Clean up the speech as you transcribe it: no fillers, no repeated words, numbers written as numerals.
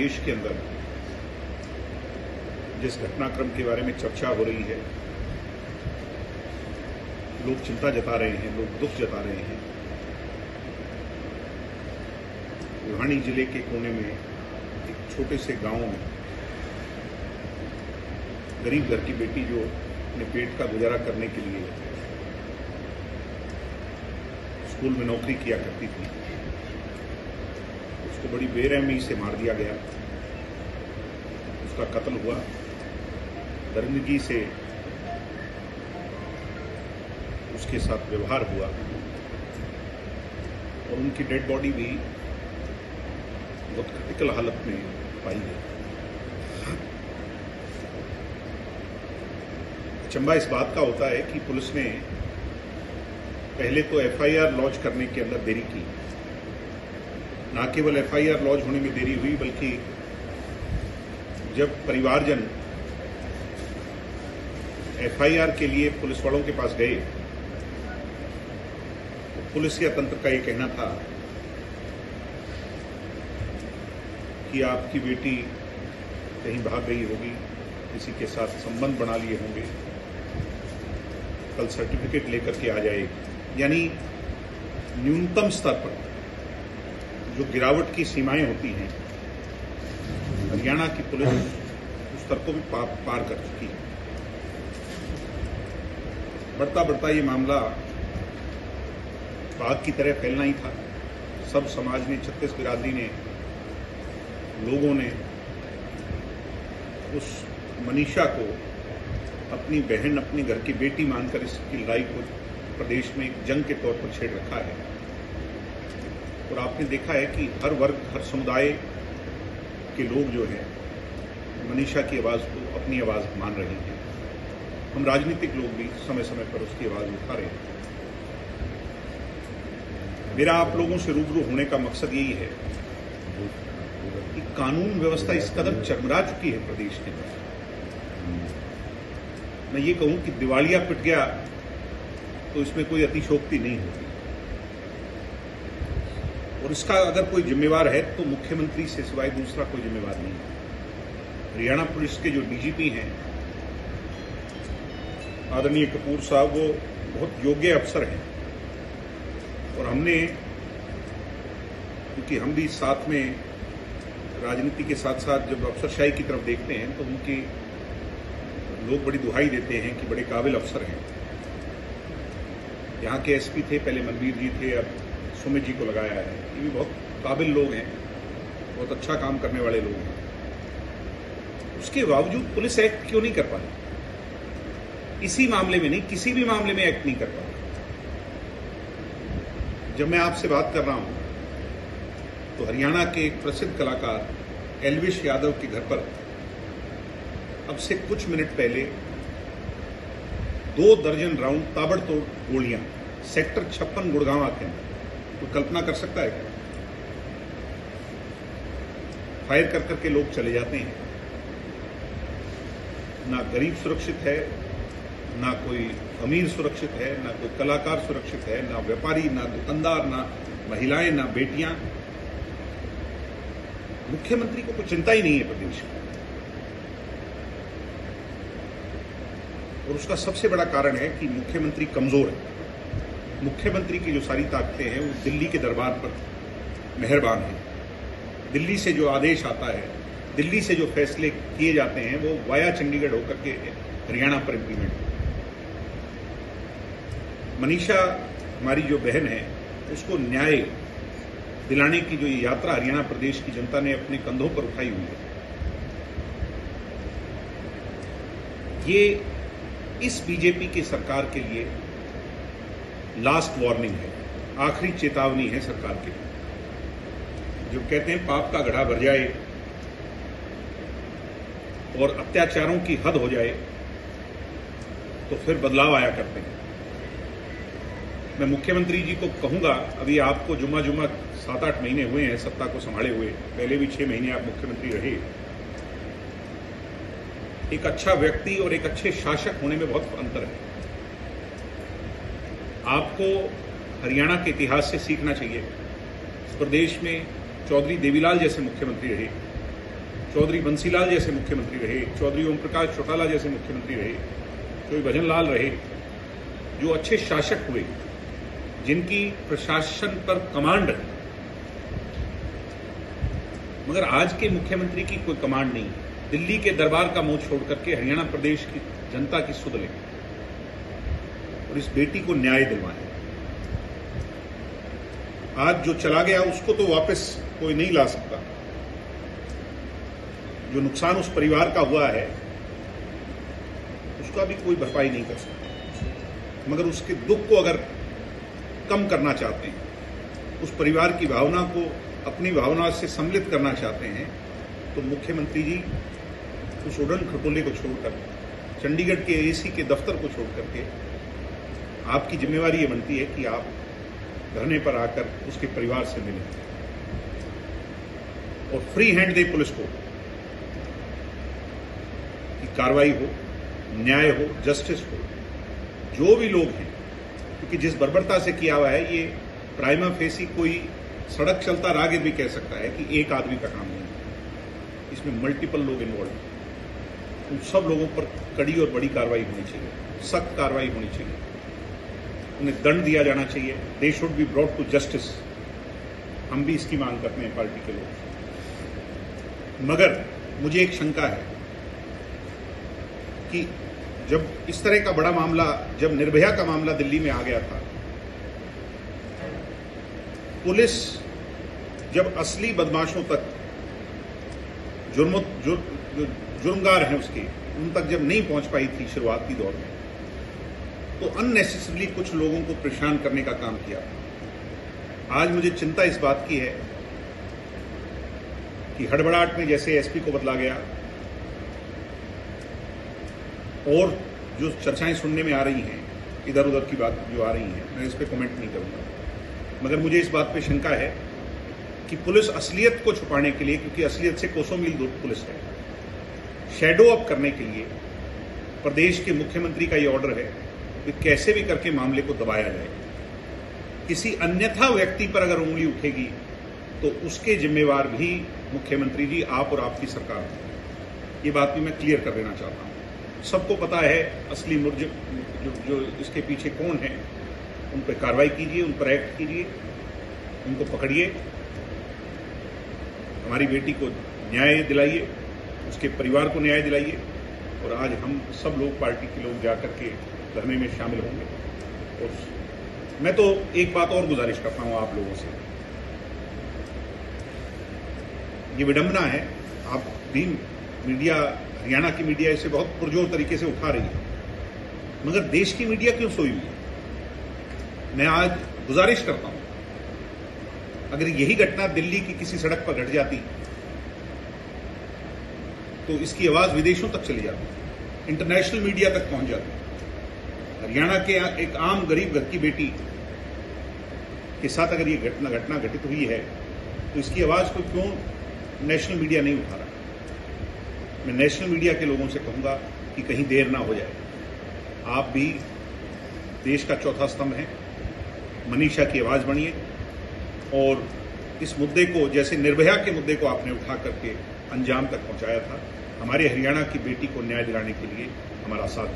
देश के अंदर जिस घटनाक्रम के बारे में चर्चा हो रही है, लोग चिंता जता रहे हैं, लोग दुख जता रहे हैं। भिवानी जिले के कोने में एक छोटे से गांव में गरीब घर की बेटी जो अपने पेट का गुजारा करने के लिए स्कूल में नौकरी किया करती थी, उसको बड़ी बेरहमी से मार दिया गया। उसका कत्ल हुआ, दरिंदगी से उसके साथ व्यवहार हुआ और उनकी डेड बॉडी भी बहुत क्रिटिकल हालत में पाई गई। अचंभा इस बात का होता है कि पुलिस ने पहले तो एफआईआर लॉन्च करने के अंदर देरी की। न केवल एफआईआर लॉन्च होने में देरी हुई, बल्कि जब परिवारजन एफआईआर के लिए पुलिस वालों के पास गए तो पुलिस या तंत्र का ये कहना था कि आपकी बेटी कहीं भाग गई होगी, किसी के साथ संबंध बना लिए होंगे, कल सर्टिफिकेट लेकर के आ जाएगी। यानी न्यूनतम स्तर पर जो गिरावट की सीमाएं होती हैं, हरियाणा की पुलिस उस स्तर को भी पार कर चुकी है। बढ़ता बढ़ता ये मामला बाघ की तरह फैलना ही था। सब समाज ने, छत्तीस बिरादरी ने, लोगों ने उस मनीषा को अपनी बहन, अपनी घर की बेटी मानकर इसकी लड़ाई को प्रदेश में एक जंग के तौर पर छेड़ रखा है। और आपने देखा है कि हर वर्ग, हर समुदाय के लोग जो हैं मनीषा की आवाज़ को अपनी आवाज़ मान रहे हैं। हम राजनीतिक लोग भी समय समय पर उसकी आवाज़ उठा रहे हैं। मेरा आप लोगों से रूबरू होने का मकसद यही है कि कानून व्यवस्था इस कदर चरमरा चुकी है प्रदेश के अंदर। मैं ये कहूं कि दिवालिया पिट गया तो इसमें कोई अतिशोक्ति नहीं होती, और इसका अगर कोई जिम्मेवार है तो मुख्यमंत्री से सिवाय दूसरा कोई जिम्मेवार नहीं है। हरियाणा पुलिस के जो डीजीपी हैं आदरणीय कपूर साहब, वो बहुत योग्य अफसर हैं। और हमने, क्योंकि हम भी साथ में राजनीति के साथ साथ जब अफसरशाही की तरफ देखते हैं तो उनकी लोग बड़ी दुहाई देते हैं कि बड़े काबिल अफसर हैं। यहाँ के एसपी थे पहले, मनवीर जी थे, अब सुमित जी को लगाया है। ये भी बहुत काबिल लोग हैं, बहुत अच्छा काम करने वाले लोग हैं। उसके बावजूद पुलिस एक्ट क्यों नहीं कर पा रही? इसी मामले में नहीं, किसी भी मामले में एक्ट नहीं कर पा रही। जब मैं आपसे बात कर रहा हूं तो हरियाणा के एक प्रसिद्ध कलाकार एल्विश यादव के घर पर अब से कुछ मिनट पहले 2 दर्जन राउंड ताबड़तोड़ गोलियां सेक्टर 56 गुड़गांव के अंदर, तो कल्पना कर सकता है क्या? फायर कर करके लोग चले जाते हैं। ना गरीब सुरक्षित है, ना कोई अमीर सुरक्षित है, ना कोई कलाकार सुरक्षित है, ना व्यापारी, ना दुकानदार, ना महिलाएं, ना बेटियां। मुख्यमंत्री को कोई चिंता ही नहीं है प्रदेश में। और उसका सबसे बड़ा कारण है कि मुख्यमंत्री कमजोर है। मुख्यमंत्री की जो सारी ताकतें हैं वो दिल्ली के दरबार पर मेहरबान है। दिल्ली से जो आदेश आता है, दिल्ली से जो फैसले किए जाते हैं, वो वाया चंडीगढ़ होकर के हरियाणा पर इम्प्लीमेंट होते हैं। मनीषा हमारी जो बहन है, उसको न्याय दिलाने की जो ये यात्रा हरियाणा प्रदेश की जनता ने अपने कंधों पर उठाई हुई है, ये इस बीजेपी की सरकार के लिए लास्ट वार्निंग है, आखिरी चेतावनी है सरकार के लिए। जो कहते हैं पाप का घड़ा भर जाए और अत्याचारों की हद हो जाए तो फिर बदलाव आया करते हैं। मैं मुख्यमंत्री जी को कहूंगा, अभी आपको जुम्मा 7-8 महीने हुए हैं सत्ता को संभाले हुए, पहले भी 6 महीने आप मुख्यमंत्री रहे। एक अच्छा व्यक्ति और एक अच्छे शासक होने में बहुत अंतर है। आपको हरियाणा के इतिहास से सीखना चाहिए। इस प्रदेश में चौधरी देवीलाल जैसे मुख्यमंत्री रहे, चौधरी बंसीलाल जैसे मुख्यमंत्री रहे, चौधरी ओम प्रकाश चौटाला जैसे मुख्यमंत्री रहे, चौधरी भजन लाल रहे, जो अच्छे शासक हुए, जिनकी प्रशासन पर कमांड है। मगर आज के मुख्यमंत्री की कोई कमांड नहीं। दिल्ली के दरबार का मुंह छोड़ करके हरियाणा प्रदेश की जनता की सुध लें और इस बेटी को न्याय दिलवाएं। आज जो चला गया उसको तो वापस कोई नहीं ला सकता। जो नुकसान उस परिवार का हुआ है उसका भी कोई भरपाई नहीं कर सकता। मगर उसके दुख को अगर कम करना चाहते हैं, उस परिवार की भावना को अपनी भावना से सम्मिलित करना चाहते हैं, तो मुख्यमंत्री जी उस उड़न खटोले को छोड़कर, चंडीगढ़ के एसी के दफ्तर को छोड़ करके आपकी जिम्मेवारी ये बनती है कि आप धरने पर आकर उसके परिवार से मिलें और फ्री हैंड दे पुलिस को कि कार्रवाई हो, न्याय हो, जस्टिस हो। जो भी लोग हैं, क्योंकि जिस बर्बरता से किया हुआ है, ये प्राइमा फेसी कोई सड़क चलता राहगीर भी कह सकता है कि एक आदमी का काम नहीं है। इसमें मल्टीपल लोग इन्वॉल्व हैं। उन सब लोगों पर कड़ी और बड़ी कार्रवाई होनी चाहिए, सख्त कार्रवाई होनी चाहिए, उन्हें दंड दिया जाना चाहिए। They should be brought to justice. हम भी इसकी मांग करते हैं पार्टी के लोग। मगर मुझे एक शंका है कि जब इस तरह का बड़ा मामला, जब निर्भया का मामला दिल्ली में आ गया था, पुलिस जब असली बदमाशों तक, जुर्मगार हैं उसके, उन तक जब नहीं पहुंच पाई थी शुरुआती दौर में, तो अननेसेसरली कुछ लोगों को परेशान करने का काम किया। आज मुझे चिंता इस बात की है कि हड़बड़ाहट में जैसे एसपी को बदला गया और जो चर्चाएं सुनने में आ रही हैं, इधर उधर की बात जो आ रही हैं, मैं इस पर कमेंट नहीं करूंगा। मगर मुझे इस बात पे शंका है कि पुलिस असलियत को छुपाने के लिए, क्योंकि असलियत से कोसों मील दूर पुलिस है, शैडो अप करने के लिए प्रदेश के मुख्यमंत्री का ये ऑर्डर है कि कैसे भी करके मामले को दबाया जाए। किसी अन्यथा व्यक्ति पर अगर उंगली उठेगी तो उसके जिम्मेवार भी मुख्यमंत्री जी, आप और आपकी सरकार है। ये बात भी मैं क्लियर कर देना चाहता हूं। सबको पता है असली मुलजिम जो इसके पीछे कौन है। उन पर कार्रवाई कीजिए, उन पर एक्ट कीजिए, उनको पकड़िए, हमारी बेटी को न्याय दिलाइए, उसके परिवार को न्याय दिलाइए। और आज हम सब लोग, पार्टी के लोग जाकर के धरने में शामिल होंगे। और मैं तो एक बात और गुजारिश करता हूं आप लोगों से, ये विडंबना है, आप भी मीडिया, हरियाणा की मीडिया इसे बहुत पुरजोर तरीके से उठा रही है, मगर देश की मीडिया क्यों सोई हुई है? मैं आज गुजारिश करता हूं, अगर यही घटना दिल्ली की किसी सड़क पर घट जाती तो इसकी आवाज विदेशों तक चली जाती, इंटरनेशनल मीडिया तक पहुंच जाती। हरियाणा के एक आम गरीब घर की बेटी के साथ अगर ये घटना घटित हुई है तो इसकी आवाज को क्यों नेशनल मीडिया नहीं उठा रहा? मैं नेशनल मीडिया के लोगों से कहूंगा कि कहीं देर ना हो जाए। आप भी देश का चौथा स्तंभ है, मनीषा की आवाज बनिए और इस मुद्दे को, जैसे निर्भया के मुद्दे को आपने उठा करके अंजाम तक पहुंचाया था, हमारे हरियाणा की बेटी को न्याय दिलाने के लिए हमारा साथ